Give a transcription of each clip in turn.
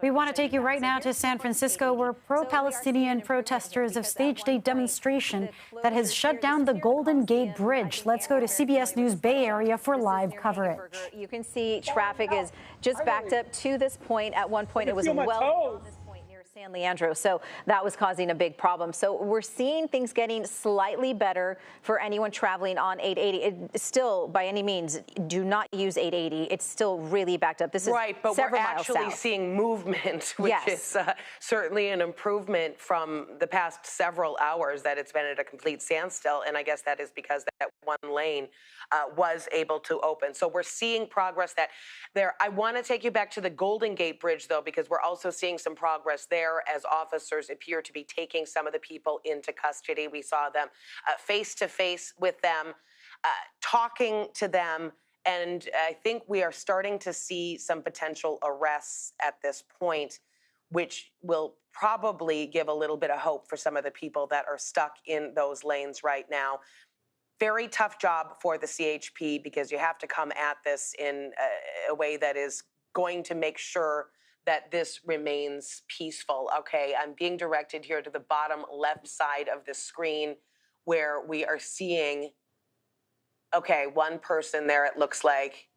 We want to take you right now to San Francisco, where pro-Palestinian protesters have staged a demonstration that has shut down the Golden Gate Bridge. Let's go to CBS News Bay Area for live coverage. You can see traffic is just backed up to this point. At one point, it was well beyond this point near San Leandro, so that was causing a big problem. So we're seeing things getting slightly better for anyone traveling on 880. It's still, by any means, do not use 880. It's still really backed up. This is right, but we're actually seeing movement, which is certainly an improvement from the past several hours that it's been at a complete standstill. And I guess that is because that one lane was able to open. So we're seeing progress that there. I want to take you back to the Golden Gate Bridge, though, because we're also seeing some progress there as officers appear to be taking some of the people into custody. We saw them face to face with them, talking to them. And I think we are starting to see some potential arrests at this point, which will probably give a little bit of hope for some of the people that are stuck in those lanes right now. Very tough job for the CHP because you have to come at this in a way that is going to make sure that this remains peaceful. Okay, I'm being directed here to the bottom left side of the screen where we are seeing, okay, one person there, it looks like.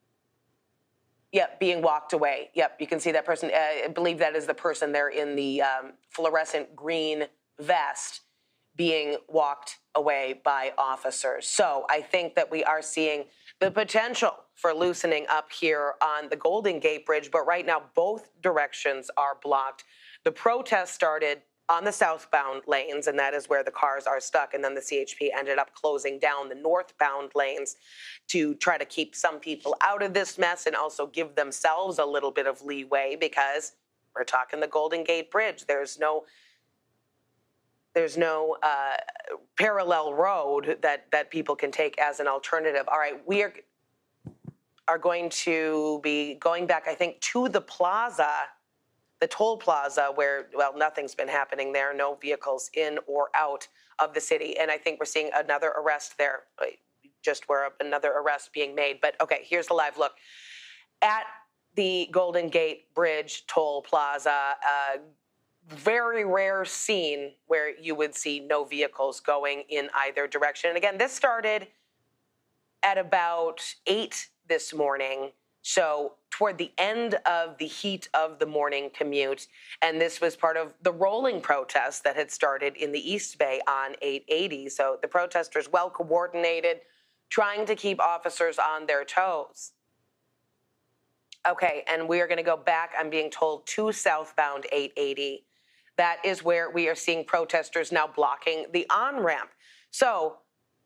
Yep, being walked away. Yep, you can see that person. I believe that is the person there in the fluorescent green vest being walked away by officers. So I think that we are seeing the potential for loosening up here on the Golden Gate Bridge, but right now both directions are blocked. The protest started on the southbound lanes, and that is where the cars are stuck, and then the CHP ended up closing down the northbound lanes to try to keep some people out of this mess and also give themselves a little bit of leeway because we're talking the Golden Gate Bridge. There's no parallel road that people can take as an alternative. All right, we are going to be going back, I think, to the plaza, the toll plaza, where, well, nothing's been happening there, no vehicles in or out of the city. And I think we're seeing another arrest there, just where another arrest being made. But okay, here's the live look. At the Golden Gate Bridge toll plaza, very rare scene where you would see no vehicles going in either direction. And again, this started at about 8 this morning, so toward the end of the heat of the morning commute. And this was part of the rolling protest that had started in the East Bay on 880. So the protesters, well coordinated, trying to keep officers on their toes. Okay, and we are going to go back, I'm being told, to southbound 880. That is where we are seeing protesters now blocking the on-ramp. So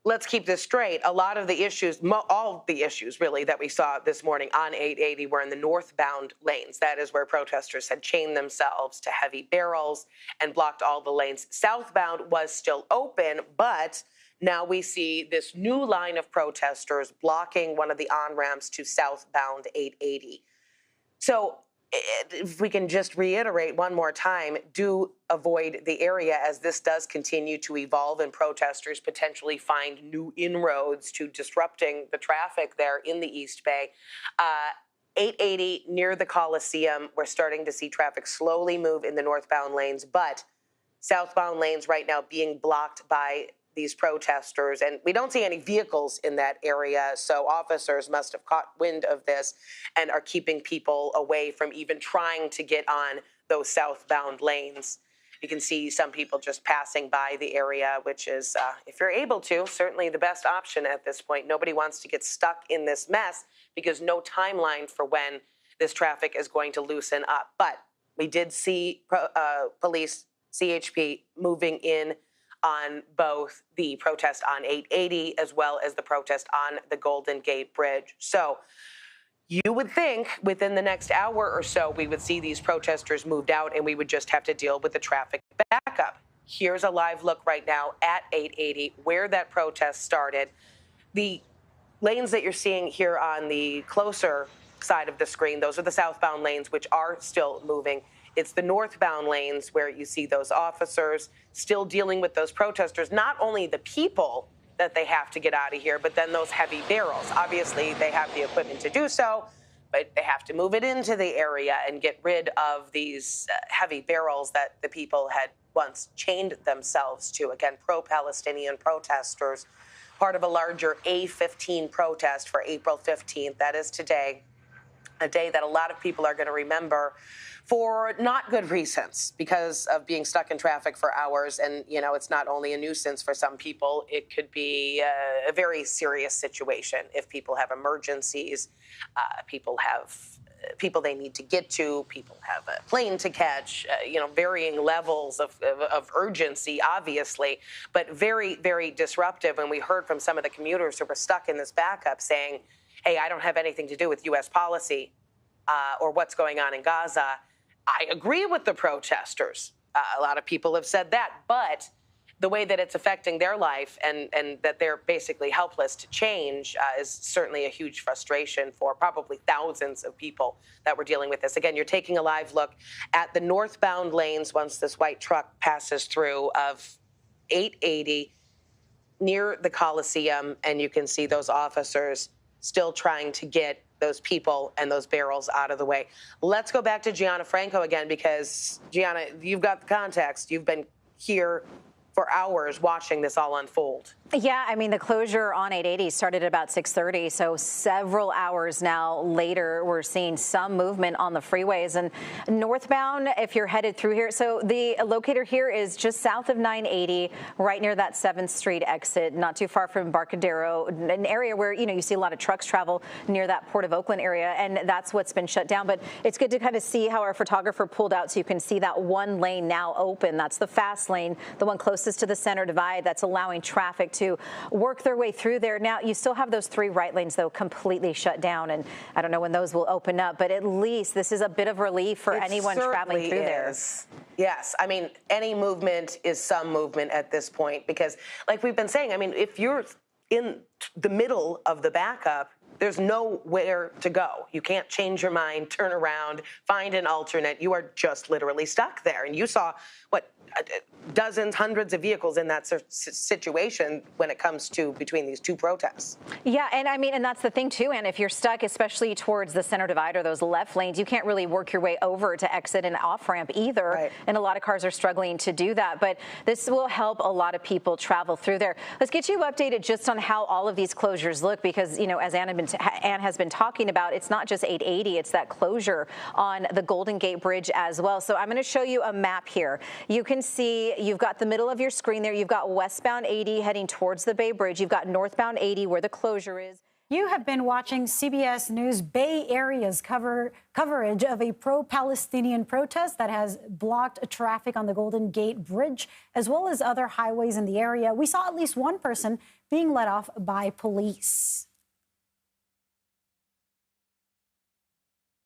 let's keep this straight. A lot of the issues, all the issues really that we saw this morning on 880 were in the northbound lanes. That is where protesters had chained themselves to heavy barrels and blocked all the lanes. Southbound was still open, but now we see this new line of protesters blocking one of the on-ramps to southbound 880. So if we can just reiterate one more time, do avoid the area as this does continue to evolve and protesters potentially find new inroads to disrupting the traffic there in the East Bay. 880 near the Coliseum, we're starting to see traffic slowly move in the northbound lanes, but southbound lanes right now being blocked by these protesters, and we don't see any vehicles in that area, so officers must have caught wind of this and are keeping people away from even trying to get on those southbound lanes. You can see some people just passing by the area, which is, if you're able to, certainly the best option at this point. Nobody wants to get stuck in this mess because no timeline for when this traffic is going to loosen up. But we did see police, CHP, moving in on both the protest on 880 as well as the protest on the Golden Gate Bridge. So you would think within the next hour or so we would see these protesters moved out and we would just have to deal with the traffic backup. Here's a live look right now at 880 where that protest started. The lanes that you're seeing here on the closer side of the screen, those are the southbound lanes, which are still moving. It's the northbound lanes where you see those officers still dealing with those protesters, not only the people that they have to get out of here, but then those heavy barrels. Obviously, they have the equipment to do so, but they have to move it into the area and get rid of these heavy barrels that the people had once chained themselves to. Again, pro-Palestinian protesters, part of a larger A15 protest for April 15th. That is today, a day that a lot of people are going to remember for not good reasons, because of being stuck in traffic for hours. And, you know, it's not only a nuisance for some people, it could be a very serious situation if people have emergencies, people they need to get to, people have a plane to catch, you know, varying levels of urgency, obviously, but very, very disruptive. And we heard from some of the commuters who were stuck in this backup saying, hey, I don't have anything to do with U.S. policy or what's going on in Gaza. I agree with the protesters. A lot of people have said that, but the way that it's affecting their life and that they're basically helpless to change is certainly a huge frustration for probably thousands of people that were dealing with this. Again, you're taking a live look at the northbound lanes once this white truck passes through of 880 near the Coliseum, and you can see those officers still trying to get those people and those barrels out of the way. Let's go back to Gianna Franco again, because, Gianna, you've got the context. You've been here for hours watching this all unfold. Yeah, I mean, the closure on 880 started at about 6:30, so several hours now later, we're seeing some movement on the freeways. And northbound, if you're headed through here, so the locator here is just south of 980, right near that 7th Street exit, not too far from Embarcadero, an area where, you know, you see a lot of trucks travel near that Port of Oakland area, and that's what's been shut down. But it's good to kind of see how our photographer pulled out so you can see that one lane now open. That's the fast lane, the one closest to the center divide, that's allowing traffic to work their way through there. Now, you still have those 3 right lanes, though, completely shut down, and I don't know when those will open up, but at least this is a bit of relief for anyone traveling through there. Yes, I mean, any movement is some movement at this point, because like we've been saying, I mean, if you're in the middle of the backup, there's nowhere to go. You can't change your mind, turn around, find an alternate. You are just literally stuck there. And you saw, what, dozens, hundreds of vehicles in that situation when it comes to between these 2 protests. Yeah, and I mean, and that's the thing too, and if you're stuck, especially towards the center divide or those left lanes, you can't really work your way over to exit an off-ramp either. Right. And a lot of cars are struggling to do that, but this will help a lot of people travel through there. Let's get you updated just on how all of these closures look, because, you know, as Ann has been talking about, it's not just 880, it's that closure on the Golden Gate Bridge as well. So I'm going to show you a map here. You can see you've got the middle of your screen there. You've got westbound 80 heading towards the Bay Bridge. You've got northbound 80 where the closure is. You have been watching CBS News Bay Area's coverage of a pro-Palestinian protest that has blocked traffic on the Golden Gate Bridge, as well as other highways in the area. We saw at least one person being let off by police.